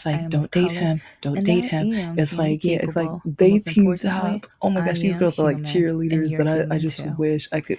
just like, I am don't of date color, him, don't and date I him. am It's like, yeah, it's like handicapable. But they most teamed importantly, up. Oh my I gosh, these am girls are like human, and cheerleaders you're that I human just too. wish I could.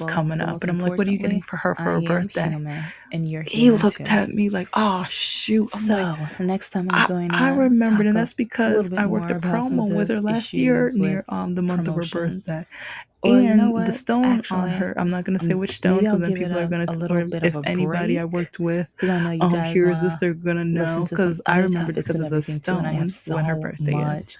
was coming but up, most and I'm like, what are you getting importantly, for her for I her am birthday? human and you're He human looked too. at me like, oh shoot. I'm like, So the next time I'm going I to remembered, talk and a that's because little bit I worked more a about some of promo with the her last year issues with near the month of her promotions. birthday. Or you know And the what? stone on Actually, her, I'm not gonna say which stone maybe I'll because then give it people are gonna, a little or bit of if a anybody I break worked with, because I know you guys hears want this, to they're gonna listen know. to some Because I other remembered topics because and of the everything too. And I have stone when her so birthday is. much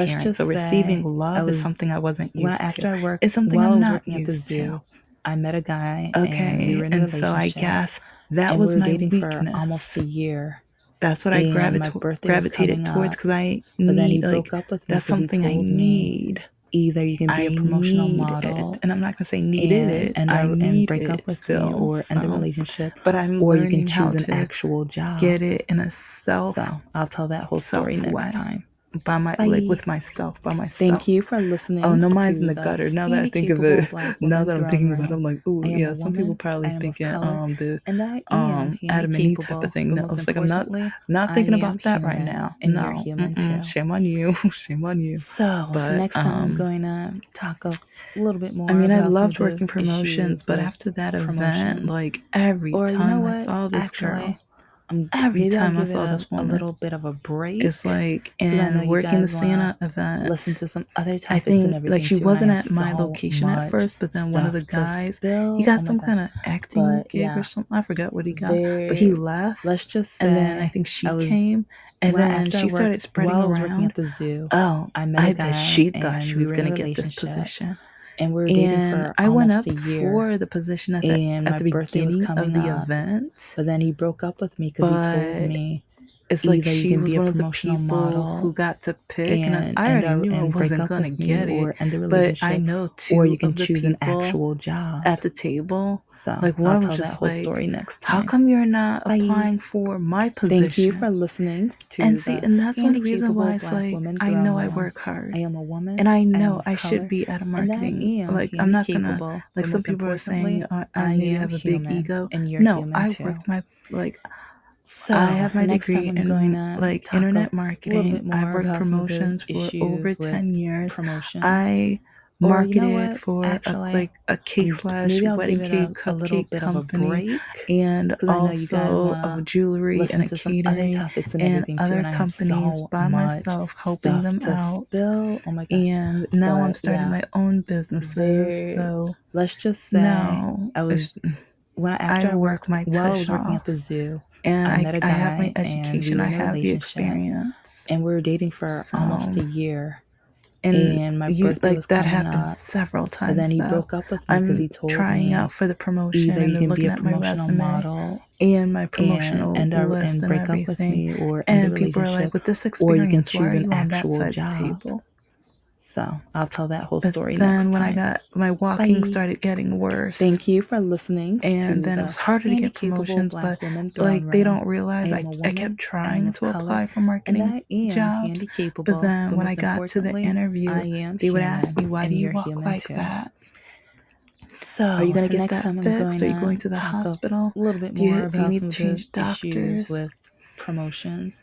let's parents. So just receiving say love is something I wasn't used to. It's something while I I'm was not working at the used to. zoo, I met a guy and we Okay. were in a And so I relationship guess that and we was were my dating for almost weakness. a year. that's what I gravitated towards because I need, like, that's something I need. Either you can be a promotional model, and I'm not gonna say needed it. I need break it up with still, me or end the relationship, but I'm or you learning can choose how an to actual job. get it in a So I'll tell that whole story next time. By my like with myself, by myself. Thank you for listening. Oh no, mine's in the gutter. Now that I think of it, now that I'm thinking about it, I'm like, oh yeah. Some people probably thinking the Adam and Eve type of thing. No, it's like I'm not thinking about that right now. No, shame on you, shame on you. So but next time I'm going to talk a little bit more. I mean, I about loved working promotions, but after that event, like every time I saw this girl. Every time I saw this woman, a little bit of a break. It's like, and working the Santa event, listen to some other topics. I think and everything like she too, wasn't at my location at first, but then one of the guys, he got some kind of acting gig or something. I forgot what he got, but he left. Let's just say, and then I think she came, and then she started spreading around. I was working at the zoo. Oh, I met a guy, bet she thought she was gonna get this position. And we were dating for I went up for the position at the beginning of the event. But then he broke up with me because he told me it's like she was one of the people who got to pick, and I already knew I wasn't gonna get it. But I know two of the people an actual job at the table. So like one of them just that like, story next time. How come you're not applying for my position? Thank you for listening to and that's one reason why it's like I know I work hard. I am a woman, and I know I should be at a marketing. Like I'm not gonna like some people are saying I maybe have a big ego. No, I worked my like. So I have my degree in like internet marketing. I've worked promotions for over 10 years. I marketed for a cake / wedding cake cupcake company, and also of jewelry and a catering and other companies by myself, helping them out. And now I'm starting my own businesses. So let's just say now I work my tush off. Working at the zoo. And I have my education. I have the experience. And we were dating for almost a year. And my birthday was that happened several times. But then he broke up with me because he told me trying out for the promotion. Either and you can be a promotional model and my promotional list and break everything. Up with me or and people are like, with this experience, or you can choose an actual job. Table? So I'll tell that whole story then next time. When I got my walking started getting worse. Thank you for listening. And then it was harder to get promotions, but like they don't realize I kept trying to apply for marketing jobs. But then when I got to the interview, they would ask me, why do you walk like that? So are you going to get that fixed? Are you going to the hospital? A little bit more do you need to change doctors with promotions?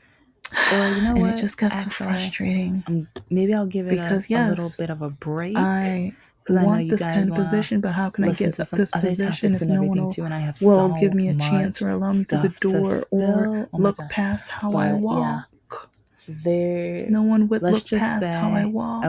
Or and it just got so frustrating. Maybe I'll give it a little bit of a break. I want this kind of position, but how can I get this position if no one will give me a chance or allow me through the door or look past how I walk? No one would look past how I walk.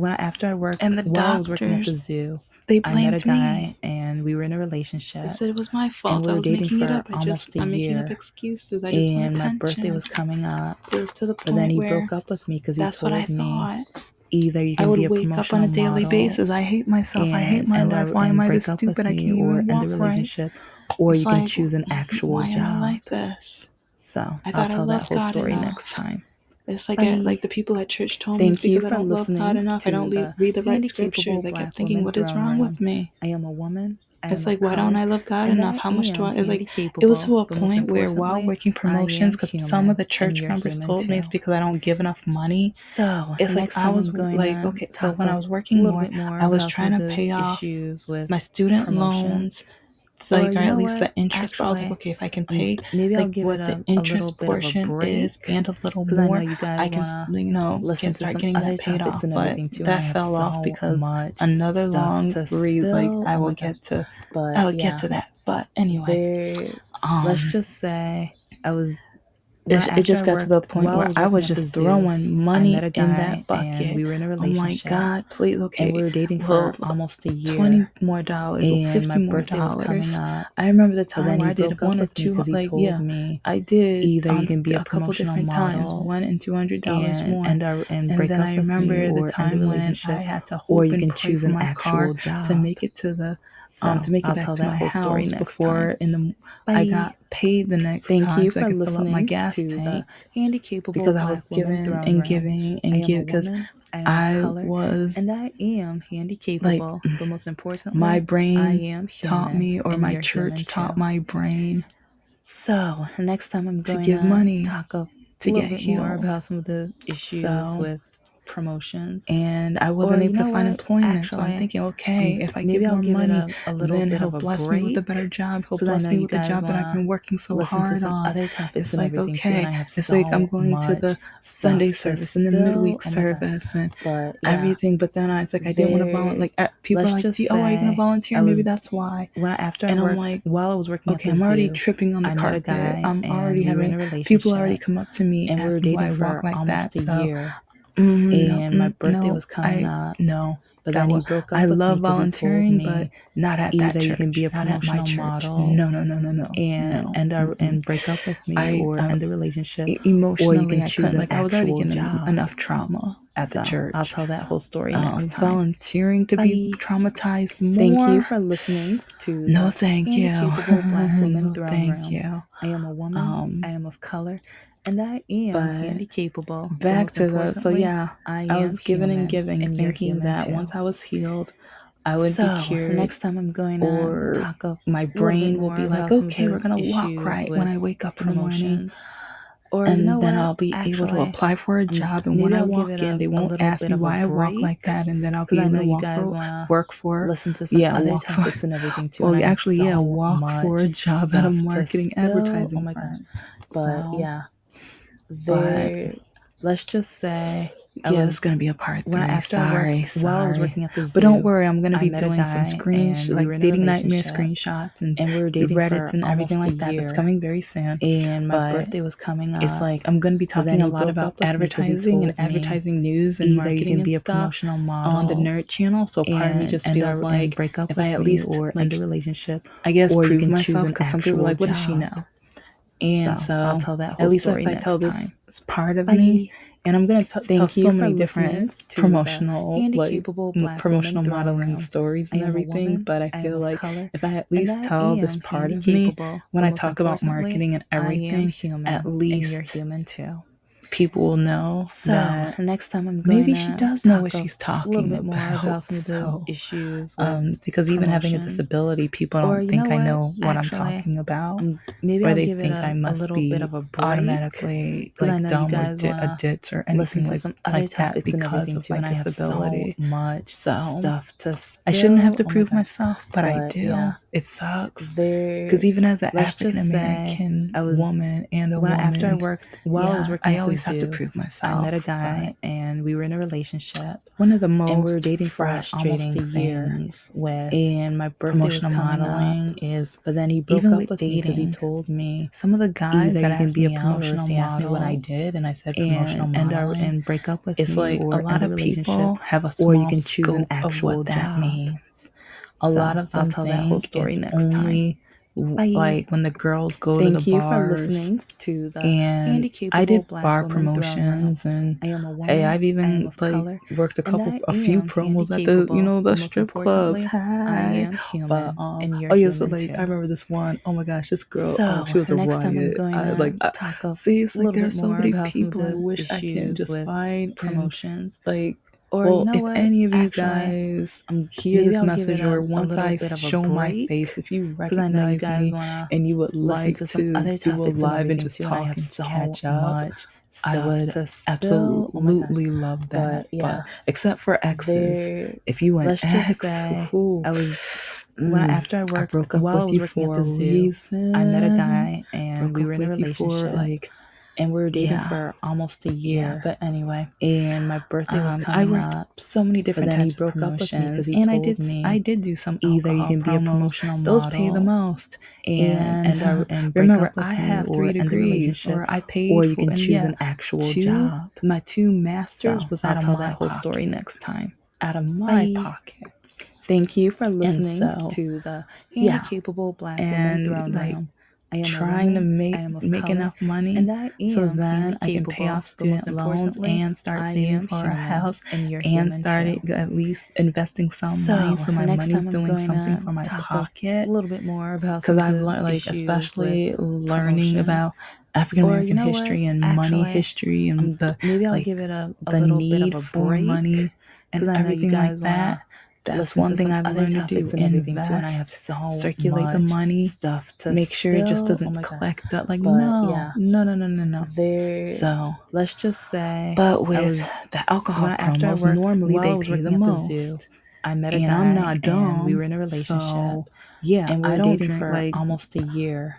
After I worked, and the doctors, I was working at the zoo. They blamed I met a guy, me, and we were in a relationship. They said it was my fault. And we were dating for almost a year. I'm making up excuses. I just want attention. My birthday was coming up. It was to the point but then he broke up with me because he told me either you can be a promotional model. I would wake up on a daily basis. I hate myself. I hate my life. Why am I this stupid? I can't even walk right. Or you can choose an actual job. Why am I like this? So I'll tell that whole story next time. It's like the people at church told me, because I don't love God enough. I don't read the right scripture. They kept thinking, what is wrong with me? I am a woman. It's like, why don't I love God enough? How much do I? It's like, it was to a point where while working promotions, because some of the church members told me it's because I don't give enough money. So it's like I was going like, okay, so when I was working more, I was trying to pay off my student loans. So like, or at least the interest. But I was like, okay, if I can pay, maybe I'll give what it the interest portion is and a little more, I can start getting that paid off. But that fell off because another long read. Like I will get to, get to that. But anyway, let's just say it just got to the point where I was just throwing money in that bucket. And we were in a relationship. Oh my God, please, okay. And we were dating for almost a year. $20 more, $50 more. I remember the time where I did one or two, like, me. I did either you can be a couple different times, $100 and $200 more. And break then up I remember with me the time when I had to hope or you and can pray choose for an my actual car job to make it to the to make it back to my house before I got paid the next time so I could fill up my gas tank because I was giving and giving and giving because I was and I am handicapable, but most importantly, my brain I am taught me, or my church taught my brain. So next time I'm going to give money talk a to little get bit healed. more about some of the issues with promotions. And I wasn't able to find employment. Actually, so I'm thinking, okay, if I give more money, then he'll bless me with a better job. He'll bless me with the job that I've been working so hard on. Other topics it's and like, okay, it's like I'm going to the Sunday service and the midweek service and everything. But then it's like I didn't want to volunteer. Like people are like, are you going to volunteer? Maybe that's why. And I'm like, while I was working okay, I'm already tripping on the carpet. I'm already having people already come up to me and asking why I walk like that. So and my birthday was coming up. No, but then he broke up I with love me volunteering, he told me but not at either that church. You can be a promotional model. No. And break up with me or end the relationship. Emotionally, or you can choose an I was already getting job. enough trauma at the church. I'll tell that whole story next time. Volunteering to be traumatized more. Thank you for listening to No, thank you. Handicapable Black Women Throne Thank Room. you. I am a woman. I am of color. And I am handicapable. Back to the I was giving and giving, and thinking that too. once I was healed, I would be cured. Next time I'm going to talk my brain will be like, okay, we're gonna walk right when I wake up in the morning. And then I'll be able to apply for a job, and when I walk in, they won't ask me why I walk like that, and then I'll be able to work for listen to some other topics and everything too. Well, actually, walk for a job at a marketing advertising firm. But let's just say it's gonna be a part 3. Sorry. While I was working at the zoo, but don't worry, I'm gonna be doing some screenshots, like dating nightmare screenshots, and we were dating Reddits and everything like that. That's coming very soon. And my birthday was coming up. It's like I'm gonna be talking a lot about advertising and advertising news and marketing. You can be a promotional model on the Nerd channel. So part of me just feels like break up if I at least end a relationship, I guess or prove you can myself, because some people are like, what does she know? And so I'll tell that whole at least story if I next tell time. this part of me, and I'm gonna tell so many different promotional, like promotional modeling stories and everything. But I feel like if I at least tell this part of me when I talk about marketing and everything, at least you're human too. People will know that next time I'm going maybe she does know what she's talking a little bit more about some of the issues with because even having a disability, people don't think I know what I'm talking about, maybe or I'll they give think it I must little be bit of a break, automatically like dumb or a ditz or anything to some other like that topics and because everything of too, my and I have disability. so much stuff to spill. I shouldn't have to prove myself, but I do. Yeah. It sucks because even as an African American woman and a woman, after I worked while I was working, I always have to prove myself. I met a guy and we were in a relationship. One of the most and we were dating for frustrating almost a year things with and my birthday promotional was modeling is, but then he broke even up with with dating, me because he told me some of the guys that can asked be me a out, promotional or if they asked me what I did and I said promotional modeling, and break up with it's me, like or a lot of people have a small or you can choose an scope actual of what that job. means. A lot of them I'll tell that whole story it's next only time. Like when the girls go to the bars. Thank you for listening to the and I did Black bar Woman promotions, and I am a woman, hey, I've even color, worked a few promos at the the strip clubs. I am human, but and you're human too. I remember this one. Oh my gosh, this girl. So she was a next riot. time I'm going to talk see, it's like there's so many people I wish I can just find promotions. Or if any of you guys hear this message, or once I show my face, if you recognize me and you would like to do a live and just talk and catch up, I would absolutely love that. But except for exes, if you an ex, after I worked, I broke up with you for a reason. I met a guy and we were in a relationship. And we were dating for almost a year. Yeah, but anyway. And my birthday was coming up. So many different types of promotions. And I did do some either you can promos. be a promotional model. Those pay the most. And remember, I have 3 degrees, or I paid or you for, can choose an actual job. My 2 masters was out I'll of tell my that whole pocket. story next time. Out of my pocket. Thank you for listening to the Handicapable Black Woman Throne Room. trying to make enough money so then I can pay off student loans and start saving for a house and start at least investing some money so my money's doing something for my pocket. A little bit more about because I've learned, like, especially learning about African American history and money history and the maybe I'll like give it a the little need bit of a for break, money and everything like that. That's one thing I've learned to do. and everything too, and I Invest, have so circulate the much money, stuff to make sure it just doesn't collect up. Like, no. So let's just say, but with the alcohol promos, normally they pay the most. I met a and guy I'm not dumb, and we were in a relationship. So yeah, and we I were don't dating drink for like almost a year.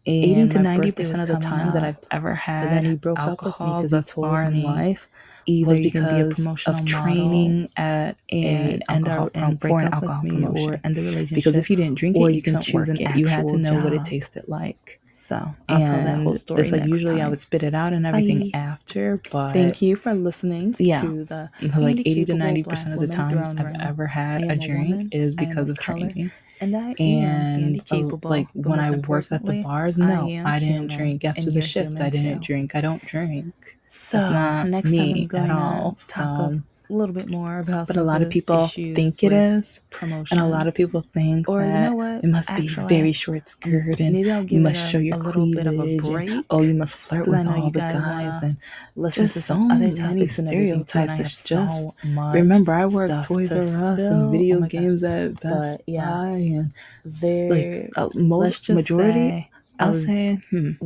80 to 90% of the time that I've ever But had then he broke up with me alcohol because he thus far told in me life either was you can be a because promotional of model training at and for break an up with alcohol me promotion. or end the relationship. Because if you didn't drink or it, you you can couldn't choose work an it. You had to actual know what it job. tasted like. So I'll tell that whole story it's like next usually time. I would spit it out and everything Bye. after, but Thank you for listening to the like 80 to Handicapable 90% of Black the Woman times Throne I've Room. ever I had am a a drink woman, is I am because of of color, training. and I am And handicapable. like but when most I worked at the importantly, bars, I no, am I didn't human, drink after and the you're shift. human I didn't too. drink. I don't drink. So That's not next time I'm me going at to all. talk So, a little bit more about but some a of lot of the people issues think it with is, and a lot promotions. of people think Or you that know what? it must be Actually, very short skirt and maybe I'll you give it must show your a little bit of a cleavage and break. oh, you must flirt Because I with know all you the guys guys want to and listen just to so some other many topics and everything too, and stereotypes. I have It's just so much. remember I worked stuff Toys to R Us spill. and video Oh my gosh. games at Best But yeah, Buy and there. like Let's most just majority. say I'll say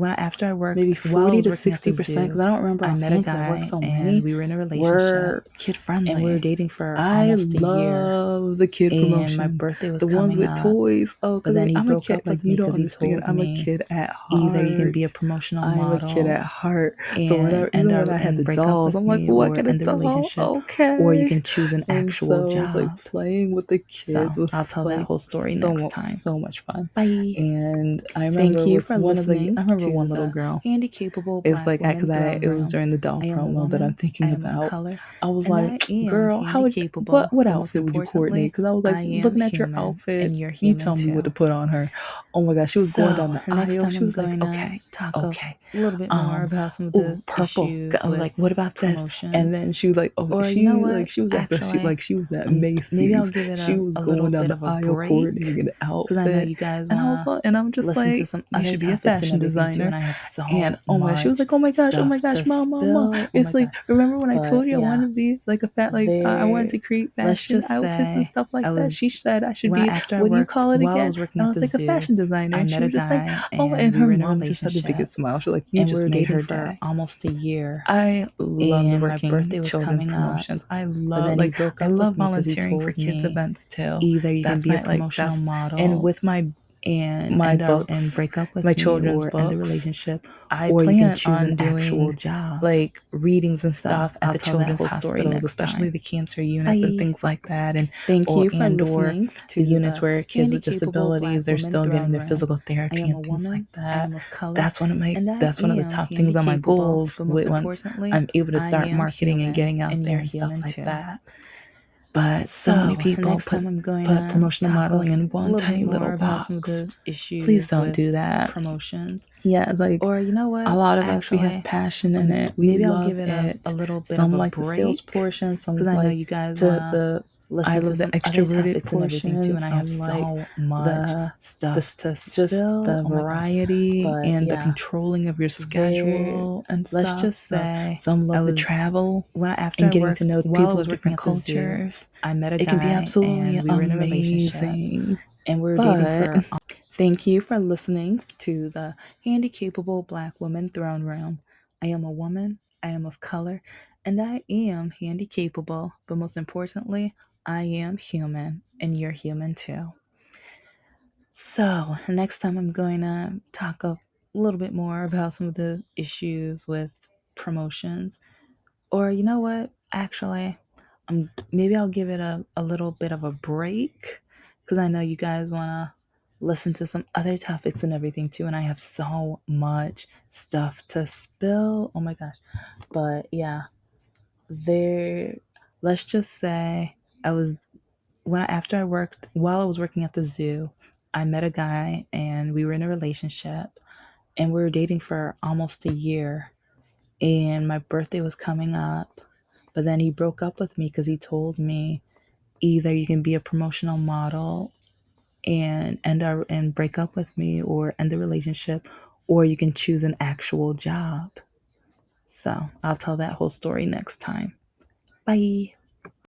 after I worked maybe while I 40 was to working at the 60% zoo, because I don't remember I met a offhand because I worked guy so and many. we were in a relationship. Were kid friendly and we were dating for I almost a year. love the kid And promotions. my birthday was the ones coming with up, toys. Oh, but because then he I'm a broke kid. up with Like me you don't because he understand. told I'm a me kid at heart. either you can be a promotional I'm model a kid at heart. So and whenever, even when I had the break up dolls, with I'm like, me oh, I or get a end the doll. relationship, Okay. or you can choose an And actual so I was job. like playing with the kids So was I'll tell that like whole story so next time. so much fun. Bye. And I remember Thank you with for one of the listening I remember to one little the girl. Handicapable It's Black like Woman because Throne it was Room. during the doll I am a promo that I'm woman, thinking I am of about. color, I was and like, I am girl, handicapable. what But most outfit would you coordinate? importantly, Because I was like I am looking at your human, outfit. and you're You human tell me what to too. put on her. Oh my gosh, she was going down the next aisle. time She I'm was like, going to okay, talk okay. a little bit more about some of the purple. issues I was with like, what about this? promotions. And then she was like, oh, Or she you know what? like she was acting Actually, she was at Macy's. maybe I'll give it she was a going little down bit the of a aisle break coordinating an outfit. because I know you guys and I was want like, and I'm just listen like, to some you other should be a topics fashion and everything designer. too, and I have so And oh my gosh, she was like, oh my gosh, mom. It's like, remember when I told you I wanted to be like a fat, like I wanted to create fashion outfits and stuff like that. She said I should be, what do you call it again? And I was like a fashion designer. And she was just like, oh, and her mom just had the biggest smile. She was like, you just made her day. Almost a year. I loved working my birthday was children's coming promotions. up, I love I love volunteering for kids events too. either you That's can be my a promotional model and with my and break up with my me children's or books, end the relationship, or you can choose on an actual doing job. like readings and stuff at I'll the tell that children's whole story hospitals, next especially time. the cancer units and Bye. things like that, and Thank you for or listening to the units where kids with Handicapable disabilities Black are Woman still getting Throne their Room. physical I therapy am a and things woman, like I that. am of color, That's one of my and I that's one of the am top things on my handicapable, goals but most once importantly, I'm able to I start am marketing and human, getting out and there you're and stuff human like too. that. But so many people next time I'm going put to promotional talk modeling in a one little tiny bit little more about some of box. the issues Please don't with do that. promotions. Yeah, it's like, or you know what? a lot of us, we Actually, have passion in it. We maybe I'll love give it it. a little bit Some of a like the sales break portion, some because I know like you guys to want to the I listen to love the some other extroverted topics and everything too, portion. and I have Some like so much the stuff to just spill. the Oh my gosh. variety But and the yeah, controlling of your schedule and stuff. let's just So say some love the travel after and I getting worked to know while I people was of working different at the zoo, cultures. I met a It guy can be absolutely and we were in a relationship, amazing. and we were dating for. Thank you for listening to the Handicapable Black Woman Throne Room. I am a woman, I am of color, and I am handicapable, but most importantly, I am human, and you're human too. So, next time I'm going to talk a little bit more about some of the issues with promotions. Or you know what? Actually, maybe I'll give it a little bit of a break because I know you guys want to listen to some other topics and everything too, and I have so much stuff to spill. Oh my gosh. But yeah, let's just say I was after I worked while I was working at the zoo, I met a guy and we were in a relationship and we were dating for almost a year. And my birthday was coming up, but then he broke up with me because he told me either you can be a promotional model and break up with me or end the relationship, or you can choose an actual job. So I'll tell that whole story next time. Bye.